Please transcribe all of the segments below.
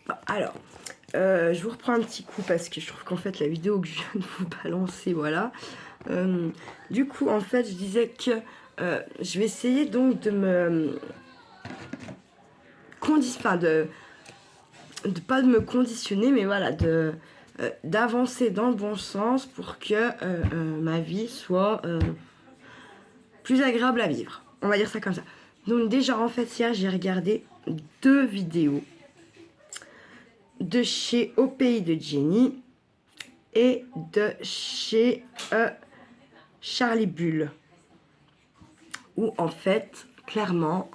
Bon, alors, je vous reprends un petit coup parce que je trouve qu'en fait la vidéo que je viens de vous balancer, voilà. Du coup, en fait, je disais que je vais essayer donc de me pas de me conditionner, mais voilà, d'avancer dans le bon sens pour que ma vie soit plus agréable à vivre. On va dire ça comme ça. Donc déjà, en fait, hier, j'ai regardé 2 vidéos de chez Au Pays de Jenny et de chez Charlie Bull, où en fait, clairement,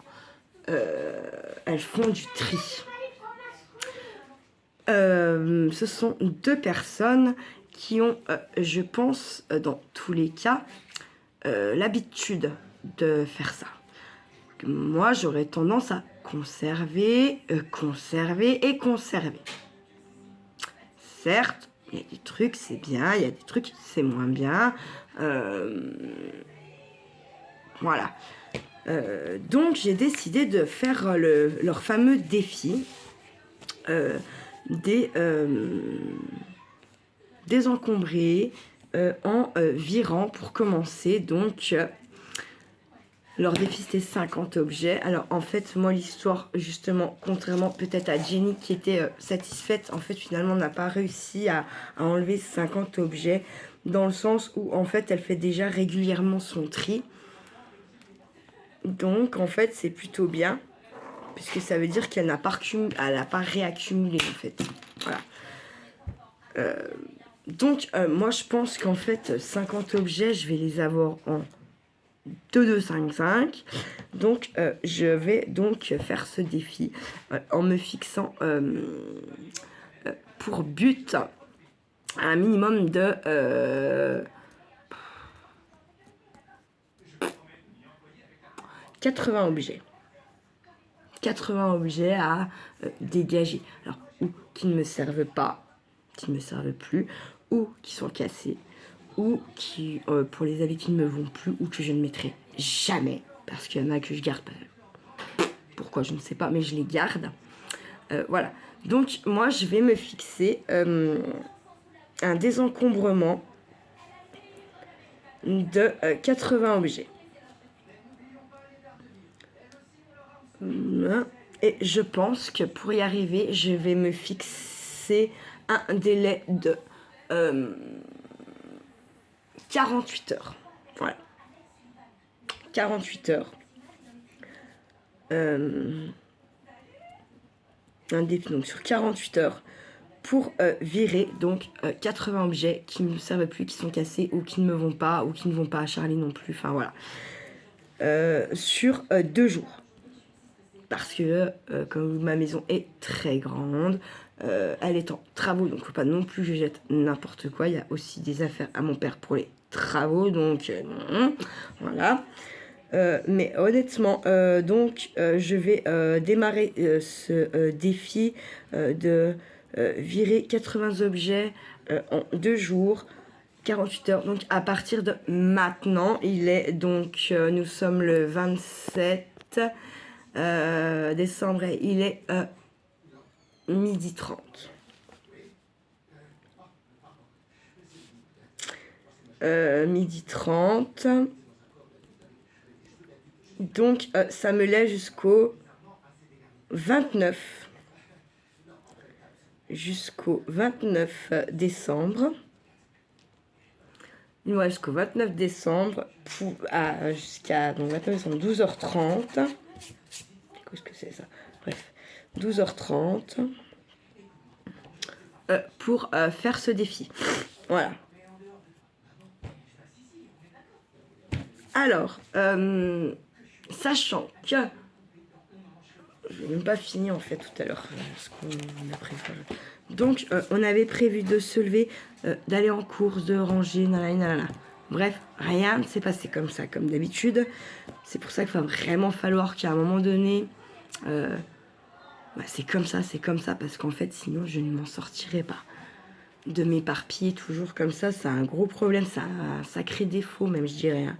elles font du tri. Ce sont 2 personnes qui ont, je pense, dans tous les cas, l'habitude de faire ça. Moi, j'aurais tendance à conserver. Certes, il y a des trucs c'est bien, il y a des trucs c'est moins bien. Voilà. Donc j'ai décidé de faire leur fameux défi désencombrer en virant pour commencer. Donc leur défi c'était 50 objets. Alors en fait moi l'histoire justement, contrairement peut-être à Jenny qui était satisfaite, en fait finalement n'a pas réussi à enlever 50 objets, dans le sens où en fait elle fait déjà régulièrement son tri. Donc en fait c'est plutôt bien, puisque ça veut dire qu'elle n'a pas, réaccumulé en fait. Voilà. Donc moi je pense qu'en fait 50 objets je vais les avoir en 2, 2, 5, 5. Donc je vais donc faire ce défi en me fixant pour but un minimum de 80 objets. 80 objets à dégager. Alors, ou qui ne me servent pas, qui ne me servent plus, ou qui sont cassés, ou qui, pour les habits qui ne me vont plus, ou que je ne mettrai jamais, parce qu'il y en a que je garde. Pourquoi, je ne sais pas, mais je les garde. Voilà. Donc, moi, je vais me fixer un désencombrement de 80 objets. Et je pense que pour y arriver, je vais me fixer un délai de 48 heures. Voilà. 48 heures. Un défi donc sur 48 heures pour virer donc 80 objets qui ne me servent plus, qui sont cassés ou qui ne me vont pas, ou qui ne vont pas à Charlie non plus. Enfin voilà. Sur 2 jours. Parce que comme ma maison est très grande, elle est en travaux, donc faut pas non plus que je jette n'importe quoi. Il y a aussi des affaires à mon père pour les travaux, donc voilà. Mais honnêtement, donc je vais démarrer ce défi de virer 80 objets en 2 jours, 48 heures. Donc à partir de maintenant, il est donc, nous sommes le 27 décembre et il est 12h30. Midi 30. Donc ça me laisse jusqu'au 29. Jusqu'au 29 décembre. Il me reste jusqu'au 29 décembre jusqu'à donc 29 décembre 12h30. Qu'est-ce que c'est ça? Bref, 12h30 pour faire ce défi. Voilà. Alors, sachant que je n'ai même pas fini en fait tout à l'heure ce qu'on a prévu. Donc, on avait prévu de se lever, d'aller en course, de ranger, nanana. Bref, rien ne s'est passé comme ça, comme d'habitude. C'est pour ça qu'il va vraiment falloir qu'à un moment donné, c'est comme ça, parce qu'en fait, sinon, je ne m'en sortirai pas. De m'éparpiller toujours comme ça, c'est un gros problème, c'est un sacré défaut même, je dirais, hein,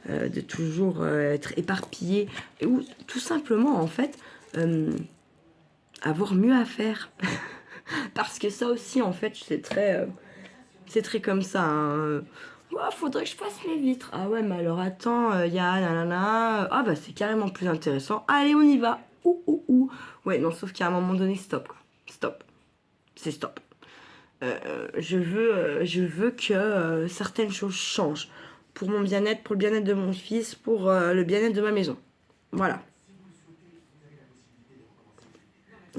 de toujours être éparpillé, ou tout simplement, en fait, avoir mieux à faire. Parce que ça aussi, en fait, c'est très comme ça. Hein. Ouais, faudrait que je fasse mes vitres. Ah ouais, mais alors attends, il y a nanana. Ah bah c'est carrément plus intéressant. Allez, on y va. Ouh, ouh, ouh. Ouais, non, sauf qu'à un moment donné, stop. Quoi. Stop. C'est stop. Je veux que certaines choses changent. Pour mon bien-être, pour le bien-être de mon fils, pour le bien-être de ma maison. Voilà.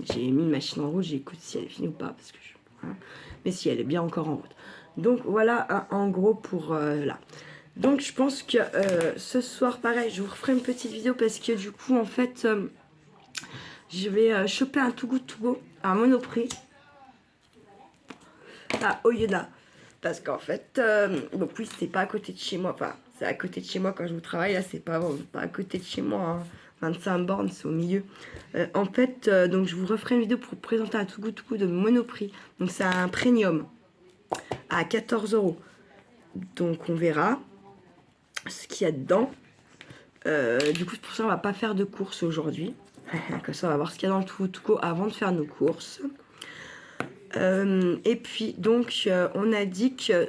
J'ai mis une machine en route, j'écoute si elle est finie ou pas. Parce que hein. Mais si elle est bien encore en route. Donc voilà, en gros pour là. Donc je pense que ce soir, pareil, je vous referai une petite vidéo parce que du coup, en fait, je vais choper un Too Good To Go à Monoprix. À Oyonnax. Parce qu'en fait, donc oui, c'est pas à côté de chez moi. Enfin, c'est à côté de chez moi quand je vous travaille. Là, c'est pas à côté de chez moi. Hein. 25 bornes, c'est au milieu. En fait, donc je vous referai une vidéo pour vous présenter un Too Good To Go de Monoprix. Donc c'est un premium à 14 €. Donc on verra ce qu'il y a dedans. Du coup, pour ça, on va pas faire de courses aujourd'hui. Comme ça, on va voir ce qu'il y a dans le Too Good To Go avant de faire nos courses. Et puis, donc, on a dit que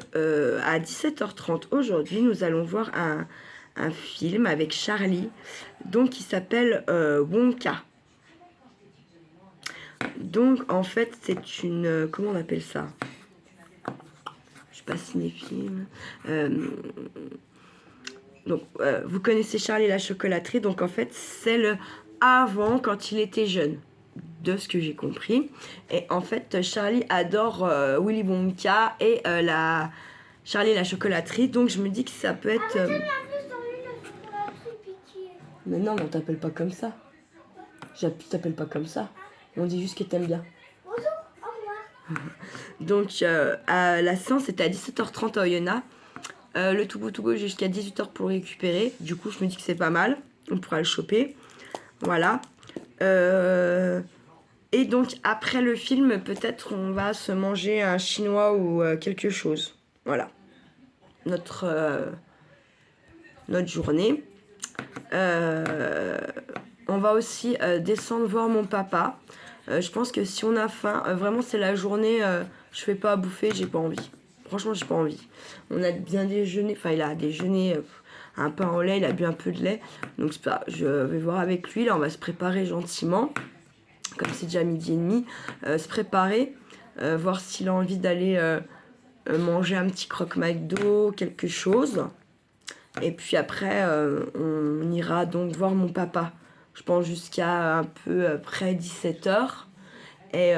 à 17h30 aujourd'hui, nous allons voir un film avec Charlie, donc qui s'appelle Wonka. Donc, en fait, c'est une... comment on appelle ça? Je suis pas cinéphile. Donc, vous connaissez Charlie la chocolaterie. Donc, en fait, c'est le avant, quand il était jeune, de ce que j'ai compris. Et en fait, Charlie adore Willy Wonka et Charlie la chocolaterie. Donc, je me dis que ça peut être... Mais non, mais on t'appelle pas comme ça. Je t'appelle pas comme ça. On dit juste que t'aimes bien. Bonjour, au revoir. Donc, la séance était à 17h30 à Oyonnax. Le Too Good To Go, j'ai jusqu'à 18h pour le récupérer. Du coup, je me dis que c'est pas mal. On pourra le choper. Voilà. Et donc, après le film, peut-être on va se manger un chinois ou quelque chose. Voilà. Notre journée. On va aussi descendre voir mon papa. Je pense que si on a faim, vraiment c'est la journée, je fais pas à bouffer, j'ai pas envie. Franchement, j'ai pas envie. On a bien déjeuné, enfin il a déjeuné un pain au lait, il a bu un peu de lait. Donc c'est pas, je vais voir avec lui, là on va se préparer gentiment. Comme c'est déjà 12h30, se préparer, voir s'il a envie d'aller manger un petit croque McDo, quelque chose. Et puis après, on ira donc voir mon papa. Je pense jusqu'à un peu près 17h. Et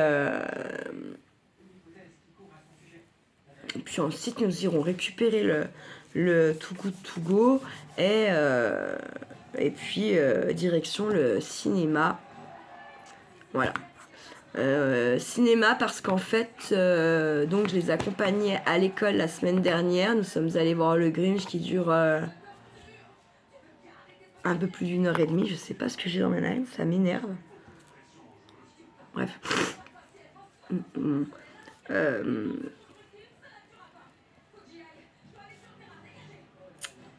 puis ensuite, nous irons récupérer le Too Good To Go. Et puis, direction le cinéma. Voilà. Cinéma parce qu'en fait, donc je les accompagnais à l'école la semaine dernière. Nous sommes allés voir le Grinch qui dure un peu plus d'1h30. Je sais pas ce que j'ai dans mes narines, ça m'énerve. Bref.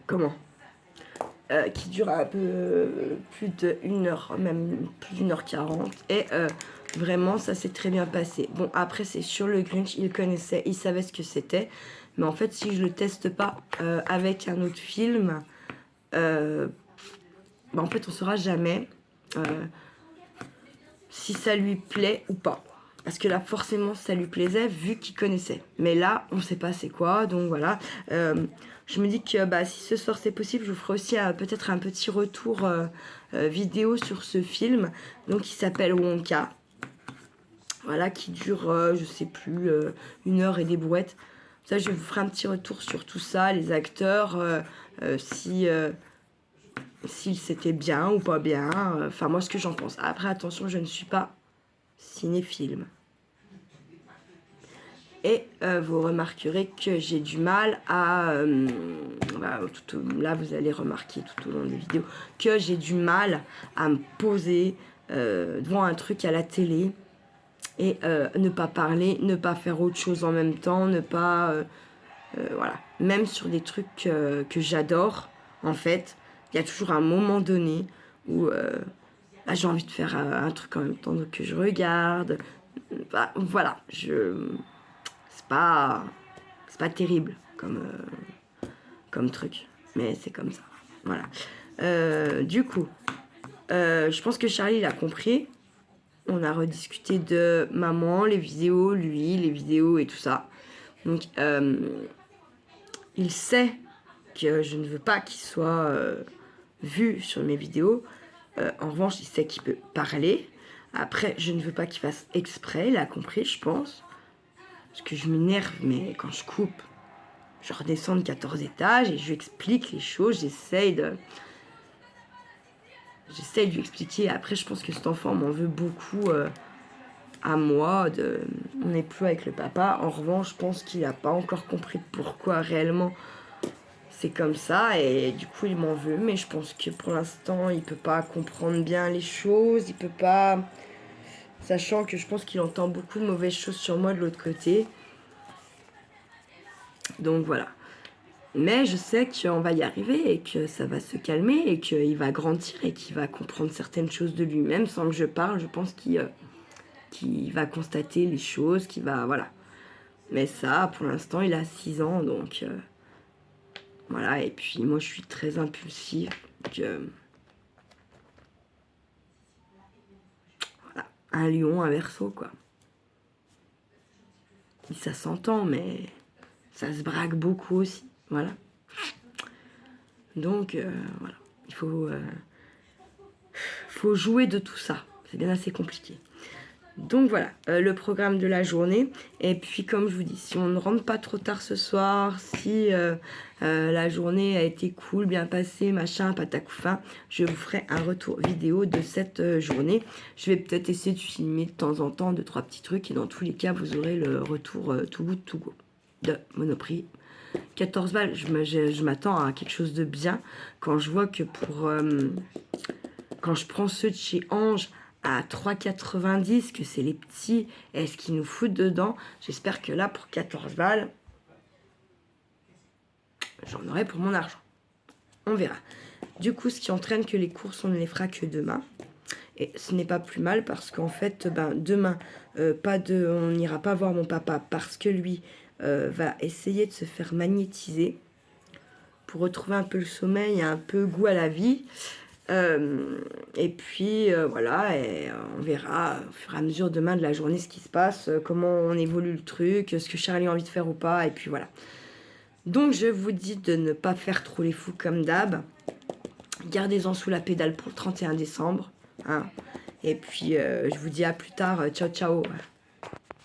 Comment qui dure un peu plus d'1h, même plus d'1h40. Et vraiment, ça s'est très bien passé. Bon, après, c'est sur le Grinch, il connaissait, il savait ce que c'était. Mais en fait, si je le teste pas avec un autre film, bah, en fait, on saura jamais si ça lui plaît ou pas. Parce que là, forcément, ça lui plaisait vu qu'il connaissait. Mais là, on sait pas c'est quoi. Donc voilà. Je me dis que bah, si ce soir c'est possible, je vous ferai aussi peut-être un petit retour vidéo sur ce film. Donc, qui s'appelle Wonka. Voilà, qui dure, je sais plus, 1h et des brouettes. Ça, je vous ferai un petit retour sur tout ça, les acteurs, s'il c'était bien ou pas bien. Enfin, moi, ce que j'en pense. Après, attention, je ne suis pas cinéphile. Et vous remarquerez que j'ai du mal à... là, vous allez remarquer tout au long des vidéos que j'ai du mal à me poser devant un truc à la télé et ne pas parler, ne pas faire autre chose en même temps, ne pas... voilà. Même sur des trucs que j'adore, en fait, il y a toujours un moment donné où Là, j'ai envie de faire un truc en même temps que je regarde. Bah, voilà, c'est pas terrible comme truc, mais c'est comme ça. Voilà. Du coup, je pense que Charlie l'a compris. On a rediscuté de maman, les vidéos, lui, les vidéos et tout ça. Donc, il sait que je ne veux pas qu'il soit vu sur mes vidéos. En revanche, il sait qu'il peut parler. Après, je ne veux pas qu'il fasse exprès. Il a compris, je pense. Parce que je m'énerve, mais quand je coupe, je redescends de 14 étages et je lui explique les choses. J'essaye de lui expliquer. Après, je pense que cet enfant m'en veut beaucoup à moi. On n'est plus avec le papa. En revanche, je pense qu'il n'a pas encore compris pourquoi réellement c'est comme ça. Et du coup, il m'en veut. Mais je pense que pour l'instant, il peut pas comprendre bien les choses. Il peut pas... Sachant que je pense qu'il entend beaucoup de mauvaises choses sur moi de l'autre côté. Donc voilà. Mais je sais qu'on va y arriver et que ça va se calmer et qu'il va grandir et qu'il va comprendre certaines choses de lui-même sans que je parle. Je pense qu'il va constater les choses, qu'il va... Voilà. Mais ça, pour l'instant, il a 6 ans, donc... voilà, et puis moi, je suis très impulsive. Donc, voilà. Un lion, un verseau, quoi. Et ça s'entend, mais ça se braque beaucoup aussi. Voilà. Donc, voilà. Il faut jouer de tout ça. C'est bien assez compliqué. Donc voilà, le programme de la journée. Et puis comme je vous dis, si on ne rentre pas trop tard ce soir, si la journée a été cool, bien passée, machin, patacouffin, je vous ferai un retour vidéo de cette journée. Je vais peut-être essayer de filmer de temps en temps 2-3 petits trucs. Et dans tous les cas, vous aurez le retour tout good to go de Monoprix. 14 balles, je m'attends à quelque chose de bien. Quand je vois que quand je prends ceux de chez Ange à 3,90, que c'est les petits, est-ce qu'ils nous foutent dedans? J'espère que là, pour 14 balles, j'en aurai pour mon argent. On verra. Du coup, ce qui entraîne que les courses, on ne les fera que demain. Et ce n'est pas plus mal parce qu'en fait, demain, on n'ira pas voir mon papa parce que lui va essayer de se faire magnétiser pour retrouver un peu le sommeil et un peu goût à la vie. Et puis voilà, et on verra au fur et à mesure demain de la journée ce qui se passe, comment on évolue le truc, ce que Charlie a envie de faire ou pas, et puis voilà. Donc je vous dis de ne pas faire trop les fous comme d'hab. Gardez-en sous la pédale pour le 31 décembre. Hein. Et puis je vous dis à plus tard. Ciao ciao.